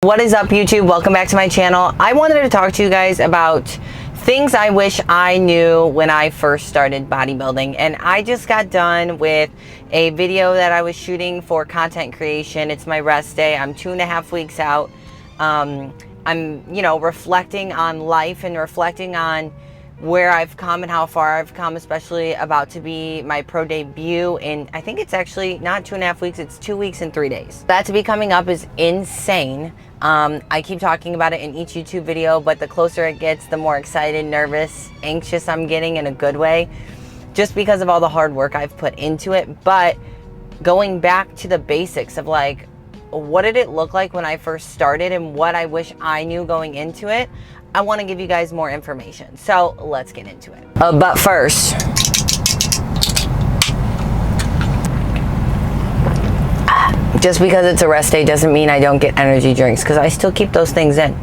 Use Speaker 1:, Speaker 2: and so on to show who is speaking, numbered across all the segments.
Speaker 1: What is up, YouTube? Welcome back to my channel. I wanted to talk to you guys about things I wish I knew when I first started bodybuilding. And I just got done with a video that I was shooting for content creation. It's my rest day. I'm 2.5 weeks out. I'm, reflecting on life and reflecting on where I've come and how far I've come, especially about to be my pro debut. And I think it's actually not 2.5 weeks, it's 2 weeks and 3 days. That to be coming up is insane. I keep talking about it in each YouTube video, but the closer it gets, the more excited, nervous, anxious I'm getting in a good way, just because of all the hard work I've put into it. But going back to the basics of like, what did it look like when I first started and what I wish I knew going into it, I want to give you guys more information. So let's get into it. But first, just because it's a rest day doesn't mean I don't get energy drinks, because I still keep those things in.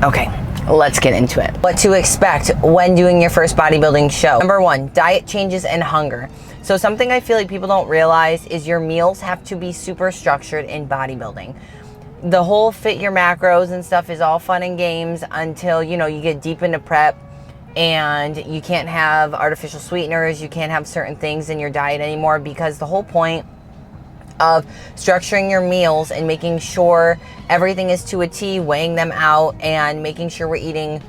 Speaker 1: Okay, let's get into it. What to expect when doing your first bodybuilding show. Number one, diet changes and hunger. So something I feel like people don't realize is your meals have to be super structured in bodybuilding. The whole fit your macros and stuff is all fun and games until, you get deep into prep and you can't have artificial sweeteners, you can't have certain things in your diet anymore, because the whole point of structuring your meals and making sure everything is to a T, weighing them out and making sure we're eating,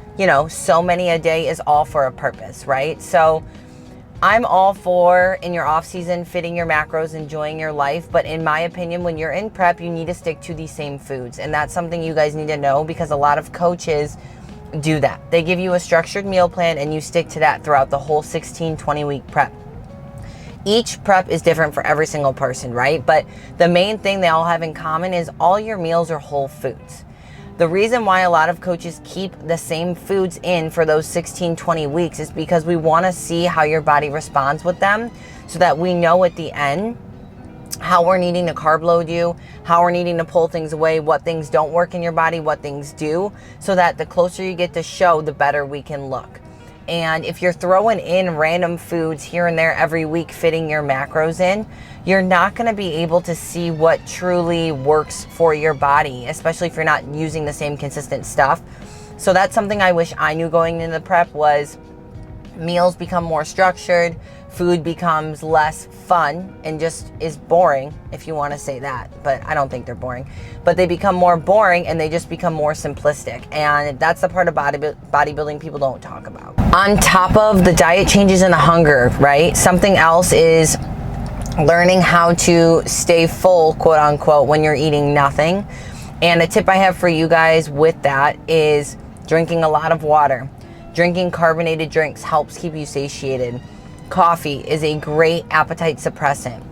Speaker 1: so many a day is all for a purpose, right? So I'm all for, in your off season, fitting your macros, enjoying your life. But in my opinion, when you're in prep, you need to stick to the same foods. And that's something you guys need to know, because a lot of coaches do that. They give you a structured meal plan and you stick to that throughout the whole 16-20 week prep. Each prep is different for every single person, right? But the main thing they all have in common is all your meals are whole foods. The reason why a lot of coaches keep the same foods in for those 16-20 weeks is because we want to see how your body responds with them, so that we know at the end how we're needing to carb load you, how we're needing to pull things away, what things don't work in your body, what things do, so that the closer you get to show, the better we can look. And if you're throwing in random foods here and there every week, fitting your macros in, you're not going to be able to see what truly works for your body, especially if you're not using the same consistent stuff. So that's something I wish I knew going into the prep, was meals become more structured, food becomes less fun and just is boring, if you want to say that, but I don't think they're boring. But they become more boring and they just become more simplistic, and that's the part of bodybuilding people don't talk about. On top of the diet changes and the hunger, right? Something else is learning how to stay full, quote unquote, when you're eating nothing. And a tip I have for you guys with that is drinking a lot of water. Drinking carbonated drinks helps keep you satiated. Coffee is a great appetite suppressant.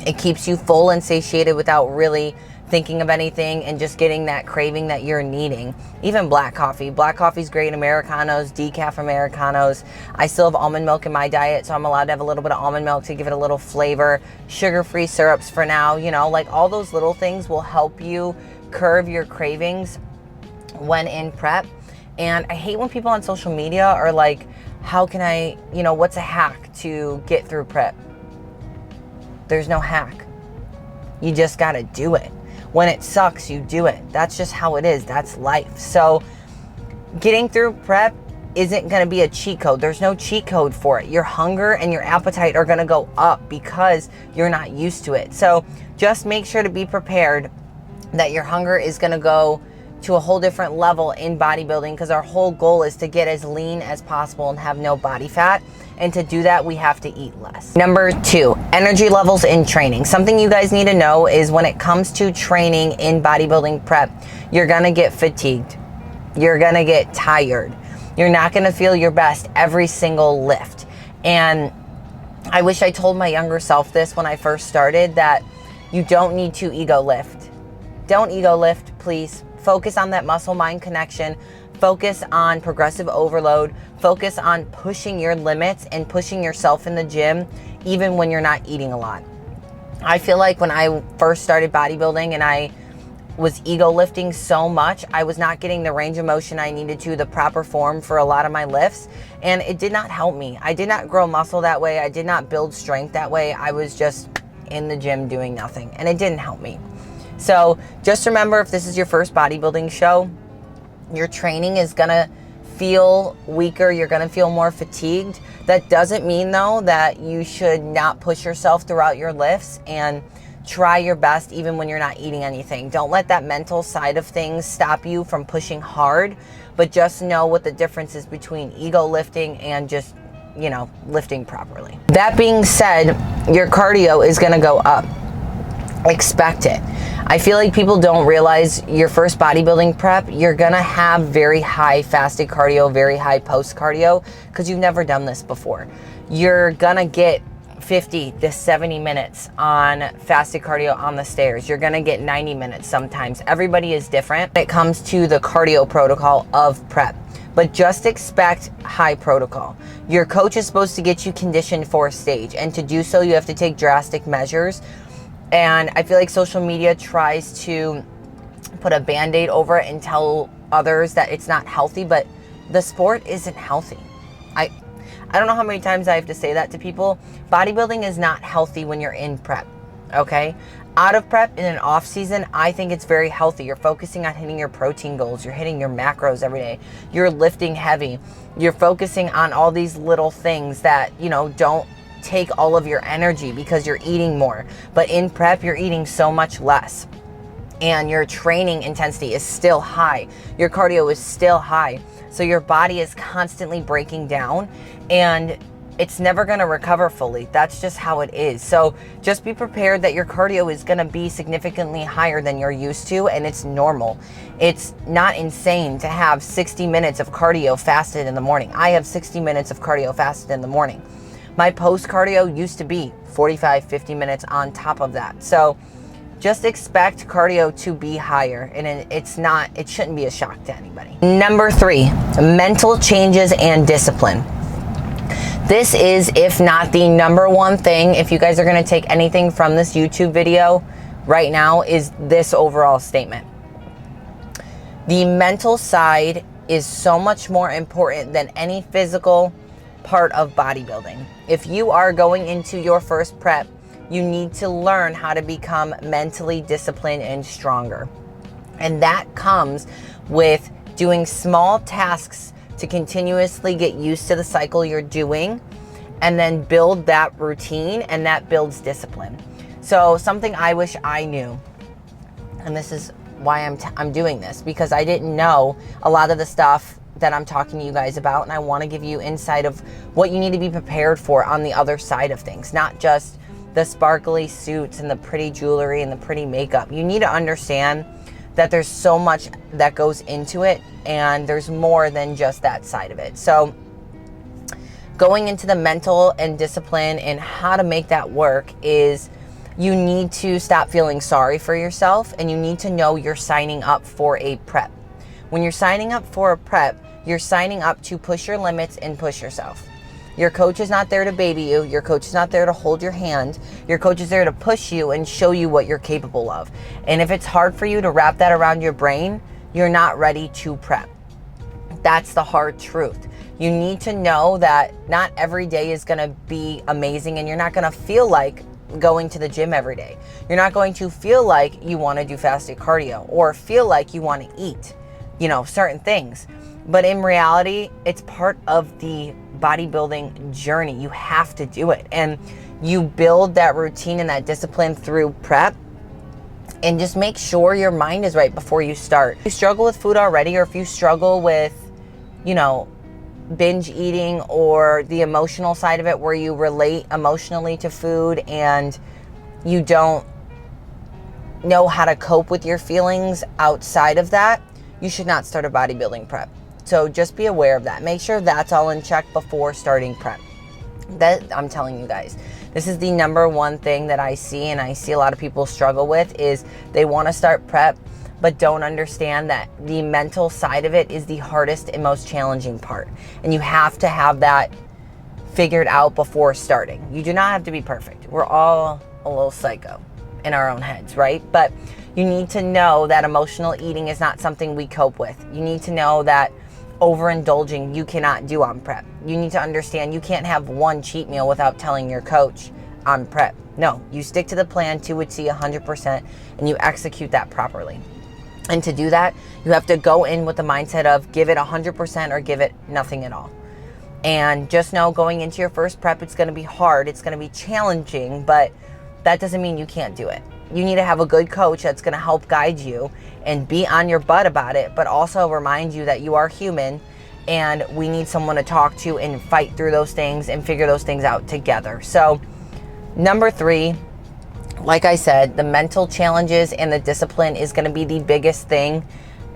Speaker 1: It keeps you full and satiated without really thinking of anything and just getting that craving that you're needing. Even black coffee. Black coffee is great. Americanos, decaf Americanos. I still have almond milk in my diet, so I'm allowed to have a little bit of almond milk to give it a little flavor. Sugar-free syrups for now, like all those little things will help you curb your cravings when in prep. And I hate when people on social media are like, how can I, what's a hack to get through prep? There's no hack. You just got to do it. When it sucks, you do it. That's just how it is. That's life. So getting through prep isn't going to be a cheat code. There's no cheat code for it. Your hunger and your appetite are going to go up because you're not used to it. So just make sure to be prepared that your hunger is going to go to a whole different level in bodybuilding, because our whole goal is to get as lean as possible and have no body fat. And to do that, we have to eat less. Number two, energy levels in training. Something you guys need to know is when it comes to training in bodybuilding prep, you're gonna get fatigued. You're gonna get tired. You're not gonna feel your best every single lift. And I wish I told my younger self this when I first started, that you don't need to ego lift. Don't ego lift, please. Focus on that muscle-mind connection. Focus on progressive overload. Focus on pushing your limits and pushing yourself in the gym, even when you're not eating a lot. I feel like when I first started bodybuilding and I was ego lifting so much, I was not getting the range of motion I needed to, the proper form for a lot of my lifts, and it did not help me. I did not grow muscle that way. I did not build strength that way. I was just in the gym doing nothing, and it didn't help me. So just remember, if this is your first bodybuilding show, your training is gonna feel weaker, you're gonna feel more fatigued. That doesn't mean though that you should not push yourself throughout your lifts, and try your best even when you're not eating anything. Don't let that mental side of things stop you from pushing hard, but just know what the difference is between ego lifting and just, you know, lifting properly. That being said, your cardio is gonna go up. Expect it. I feel like people don't realize your first bodybuilding prep, you're gonna have very high fasted cardio, very high post cardio, because you've never done this before. You're gonna get 50 to 70 minutes on fasted cardio on the stairs. You're gonna get 90 minutes sometimes. Everybody is different when it comes to the cardio protocol of prep, but just expect high protocol. Your coach is supposed to get you conditioned for a stage, and to do so you have to take drastic measures. And I feel like social media tries to put a band-aid over it and tell others that it's not healthy, but the sport isn't healthy. I don't know how many times I have to say that to people. Bodybuilding is not healthy when you're in prep, okay? Out of prep, in an off season, I think it's very healthy. You're focusing on hitting your protein goals. You're hitting your macros every day. You're lifting heavy. You're focusing on all these little things that, you know, don't take all of your energy because you're eating more. But in prep, you're eating so much less. And your training intensity is still high. Your cardio is still high. So your body is constantly breaking down, and it's never gonna recover fully. That's just how it is. So just be prepared that your cardio is gonna be significantly higher than you're used to, and it's normal. It's not insane to have 60 minutes of cardio fasted in the morning. I have 60 minutes of cardio fasted in the morning. My post cardio used to be 45, 50 minutes on top of that. So just expect cardio to be higher, and it shouldn't be a shock to anybody. Number 3, mental changes and discipline. This is, if not the number one thing, if you guys are gonna take anything from this YouTube video right now, is this overall statement. The mental side is so much more important than any physical part of bodybuilding. If you are going into your first prep, you need to learn how to become mentally disciplined and stronger. And that comes with doing small tasks to continuously get used to the cycle you're doing, and then build that routine, and that builds discipline. So something I wish I knew, and this is why I'm doing this, because I didn't know a lot of the stuff that I'm talking to you guys about, and I want to give you insight of what you need to be prepared for on the other side of things, not just the sparkly suits and the pretty jewelry and the pretty makeup. You need to understand that there's so much that goes into it, and there's more than just that side of it. So going into the mental and discipline and how to make that work is, you need to stop feeling sorry for yourself, and you need to know you're signing up for a prep. When you're signing up for a prep, you're signing up to push your limits and push yourself. Your coach is not there to baby you. Your coach is not there to hold your hand. Your coach is there to push you and show you what you're capable of. And if it's hard for you to wrap that around your brain, you're not ready to prep. That's the hard truth. You need to know that not every day is gonna be amazing, and you're not gonna feel like going to the gym every day. You're not going to feel like you wanna do fasted cardio or feel like you wanna eat, you know, certain things. But in reality, it's part of the bodybuilding journey. You have to do it, and you build that routine and that discipline through prep. And just make sure your mind is right before you start. If you struggle with food already, or if you struggle with, you know, binge eating, or the emotional side of it where you relate emotionally to food and you don't know how to cope with your feelings outside of that, you should not start a bodybuilding prep. So just be aware of that. Make sure that's all in check before starting prep. That, I'm telling you guys, this is the number one thing that I see, and I see a lot of people struggle with, is they want to start prep but don't understand that the mental side of it is the hardest and most challenging part. And you have to have that figured out before starting. You do not have to be perfect. We're all a little psycho in our own heads, right? But you need to know that emotional eating is not something we cope with. You need to know that overindulging you cannot do on prep. You need to understand you can't have one cheat meal without telling your coach on prep. No, you stick to the plan to a T 100% and you execute that properly. And to do that, you have to go in with the mindset of give it 100% or give it nothing at all. And just know going into your first prep, it's going to be hard. It's going to be challenging, but that doesn't mean you can't do it. You need to have a good coach that's going to help guide you and be on your butt about it, but also remind you that you are human and we need someone to talk to and fight through those things and figure those things out together. So number 3, like I said, the mental challenges and the discipline is going to be the biggest thing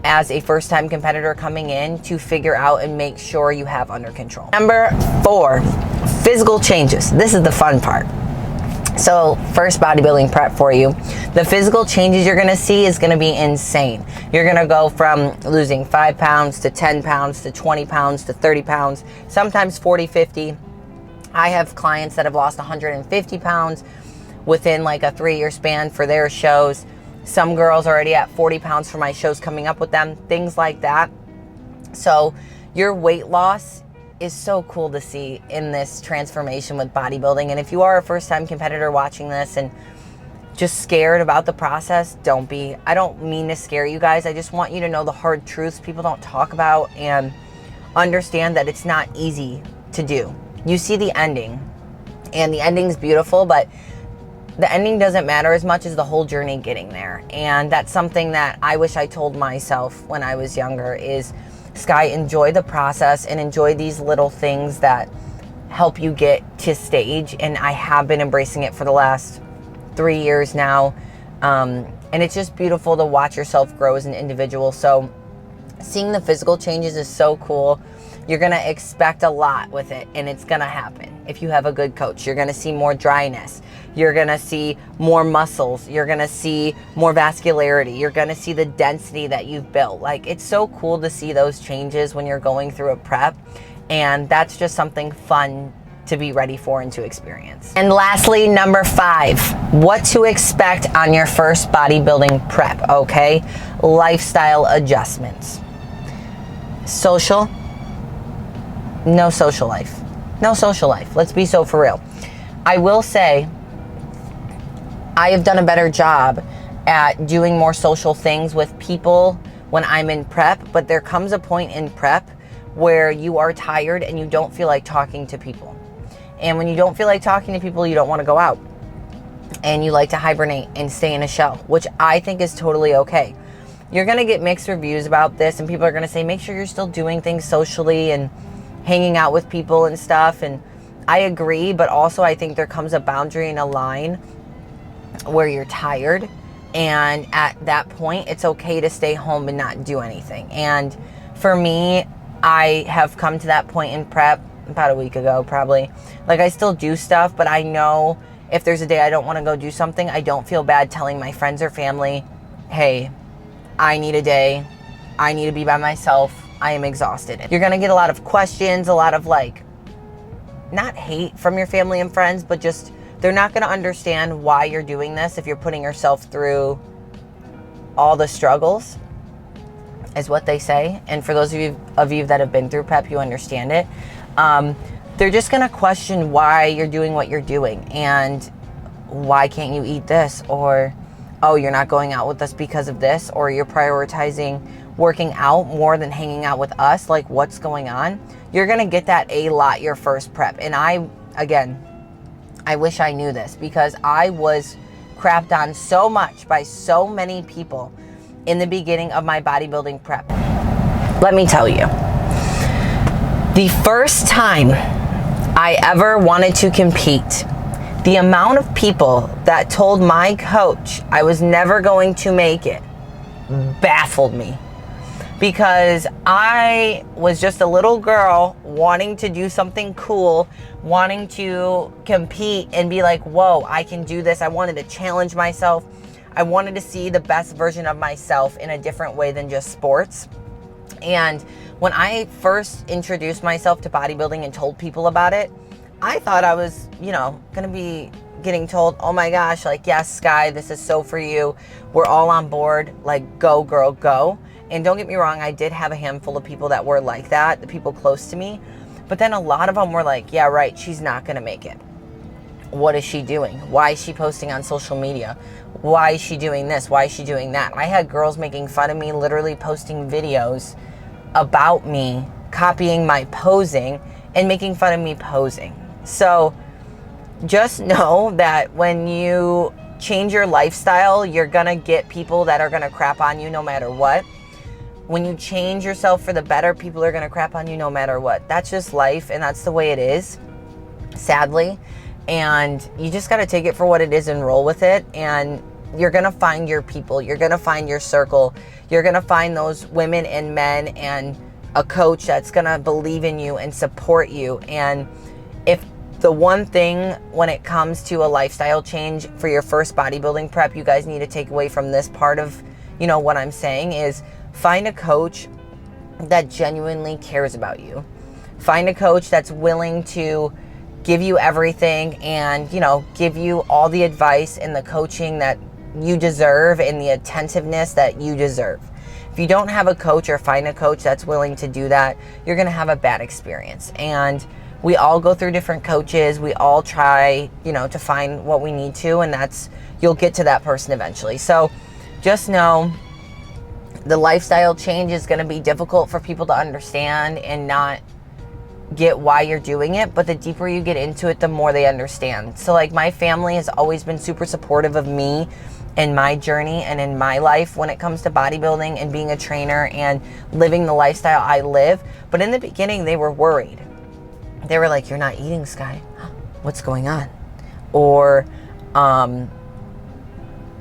Speaker 1: as a first-time competitor coming in to figure out and make sure you have under control. Number 4, physical changes. This is the fun part. So first bodybuilding prep for you. The physical changes you're going to see is going to be insane. You're going to go from losing 5 pounds to 10 pounds to 20 pounds to 30 pounds, sometimes 40, 50. I have clients that have lost 150 pounds within like a 3-year span for their shows. Some girls already at 40 pounds for my shows coming up with them, things like that. So your weight loss is so cool to see in this transformation with bodybuilding. And if you are a first-time competitor watching this and just scared about the process, don't be. I don't mean to scare you guys. I just want you to know the hard truths people don't talk about and understand that it's not easy to do. You see the ending, and the ending's beautiful, but the ending doesn't matter as much as the whole journey getting there. And that's something that I wish I told myself when I was younger is, Skye, enjoy the process and enjoy these little things that help you get to stage. And I have been embracing it for the last 3 years now. And it's just beautiful to watch yourself grow as an individual. So seeing the physical changes is so cool. You're going to expect a lot with it, and it's going to happen. If you have a good coach, you're going to see more dryness. You're going to see more muscles. You're going to see more vascularity. You're going to see the density that you've built. Like, it's so cool to see those changes when you're going through a prep, and that's just something fun to be ready for and to experience. And lastly, number 5, what to expect on your first bodybuilding prep, okay? Lifestyle adjustments. Social. No social life. No social life. Let's be so for real. I will say I have done a better job at doing more social things with people when I'm in prep, but there comes a point in prep where you are tired and you don't feel like talking to people. And when you don't feel like talking to people, you don't want to go out. And you like to hibernate and stay in a shell, which I think is totally okay. You're going to get mixed reviews about this, and people are going to say, make sure you're still doing things socially and hanging out with people and stuff. And I agree, but also I think there comes a boundary and a line where you're tired, and at that point it's okay to stay home and not do anything. And for me, I have come to that point in prep about a week ago probably. Like, I still do stuff, but I know if there's a day I don't want to go do something, I don't feel bad telling my friends or family, hey, I need a day, I need to be by myself, I am exhausted. You're going to get a lot of questions, a lot of like, not hate from your family and friends, but just they're not going to understand why you're doing this if you're putting yourself through all the struggles, is what they say. And for those of you that have been through prep, you understand it. They're just going to question why you're doing what you're doing, and why can't you eat this, or oh, you're not going out with us because of this, or you're prioritizing working out more than hanging out with us. Like, what's going on? You're going to get that a lot your first prep. And I wish I knew this, because I was crapped on so much by so many people in the beginning of my bodybuilding prep. Let me tell you, the first time I ever wanted to compete, the amount of people that told my coach I was never going to make it baffled me. Because I was just a little girl wanting to do something cool, wanting to compete and be like, whoa, I can do this. I wanted to challenge myself. I wanted to see the best version of myself in a different way than just sports. And when I first introduced myself to bodybuilding and told people about it, I thought I was, gonna be getting told, oh my gosh, like, yes, Skye, this is so for you. We're all on board. Like, go, girl, go. And don't get me wrong, I did have a handful of people that were like that, the people close to me. But then a lot of them were like, yeah, right, she's not going to make it. What is she doing? Why is she posting on social media? Why is she doing this? Why is she doing that? I had girls making fun of me, literally posting videos about me, copying my posing and making fun of me posing. So just know that when you change your lifestyle, you're gonna get people that are gonna crap on you no matter what. When you change yourself for the better, people are gonna crap on you no matter what. That's just life, and that's the way it is, sadly. And you just gotta take it for what it is and roll with it. And you're gonna find your people. You're gonna find your circle. You're gonna find those women and men and a coach that's gonna believe in you and support you. And if the one thing when it comes to a lifestyle change for your first bodybuilding prep, you guys need to take away from this part of, you know, what I'm saying is find a coach that genuinely cares about you. Find a coach that's willing to give you everything and, you know, give you all the advice and the coaching that you deserve and the attentiveness that you deserve. If you don't have a coach or find a coach that's willing to do that, you're going to have a bad experience. And we all go through different coaches. We all try, you know, to find what we need to, and that's, you'll get to that person eventually. So just know the lifestyle change is going to be difficult for people to understand and not get why you're doing it, but the deeper you get into it, the more they understand. So like my family has always been super supportive of me and my journey and in my life when it comes to bodybuilding and being a trainer and living the lifestyle I live. But in the beginning, they were worried. They were like, "You're not eating, Skye. What's going on?" Or,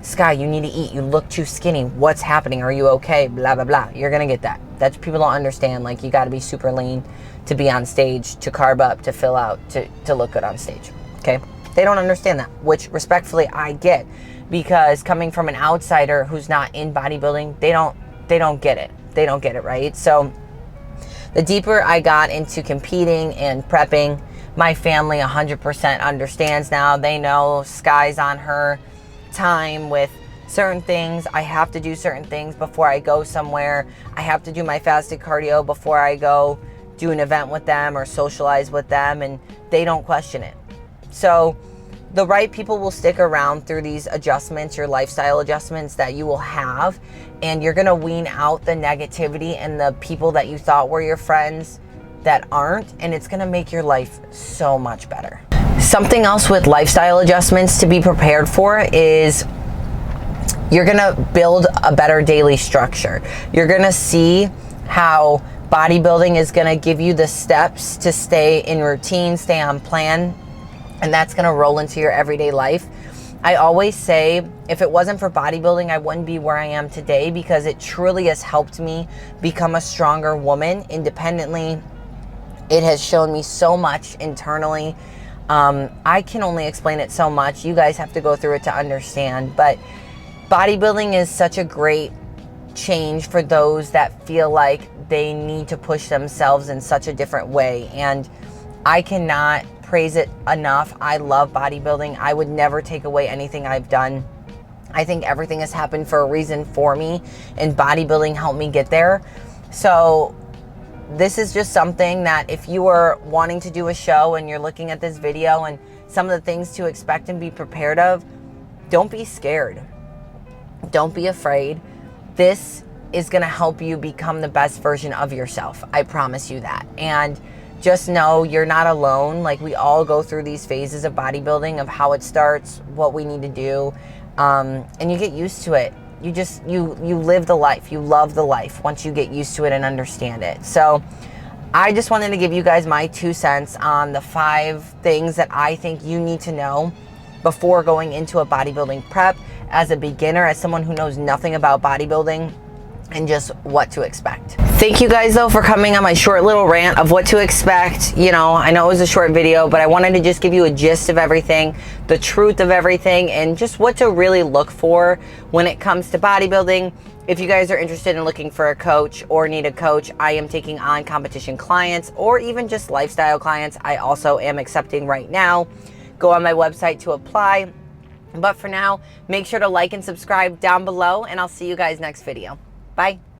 Speaker 1: "Skye, you need to eat. You look too skinny. What's happening? Are you okay?" Blah, blah, blah. You're going to get that. That's, people don't understand. Like, you got to be super lean to be on stage, to carb up, to fill out, to look good on stage. Okay? They don't understand that, which respectfully I get, because coming from an outsider who's not in bodybuilding, they don't get it. They don't get it, right? So the deeper I got into competing and prepping, my family 100% understands now. They know Skye's on her time with certain things. I have to do certain things before I go somewhere. I have to do my fasted cardio before I go do an event with them or socialize with them, and they don't question it. So the right people will stick around through these adjustments, your lifestyle adjustments that you will have, and you're gonna wean out the negativity and the people that you thought were your friends that aren't, and it's gonna make your life so much better. Something else with lifestyle adjustments to be prepared for is you're gonna build a better daily structure. You're gonna see how bodybuilding is gonna give you the steps to stay in routine, stay on plan, and that's gonna roll into your everyday life. I always say, if it wasn't for bodybuilding, I wouldn't be where I am today, because it truly has helped me become a stronger woman independently. It has shown me so much internally. I can only explain it so much. You guys have to go through it to understand. But bodybuilding is such a great change for those that feel like they need to push themselves in such a different way. And I cannot praise it enough. I love bodybuilding. I would never take away anything I've done. I think everything has happened for a reason for me, and bodybuilding helped me get there. So this is just something that if you are wanting to do a show and you're looking at this video and some of the things to expect and be prepared of, don't be scared. Don't be afraid. This is going to help you become the best version of yourself. I promise you that. And just know you're not alone. Like, we all go through these phases of bodybuilding, of how it starts, what we need to do, and you get used to it. You live the life. You love the life once you get used to it and understand it. So I just wanted to give you guys my 2 cents on the 5 things that I think you need to know before going into a bodybuilding prep as a beginner, as someone who knows nothing about bodybuilding, and just what to expect. Thank you guys though for coming on my short little rant of what to expect. You know, I know it was a short video, but I wanted to just give you a gist of everything, the truth of everything, and just what to really look for when it comes to bodybuilding. If you guys are interested in looking for a coach or need a coach, I am taking on competition clients or even just lifestyle clients. I also am accepting right now. Go on my website to apply. But for now, make sure to like and subscribe down below, and I'll see you guys next video. Bye.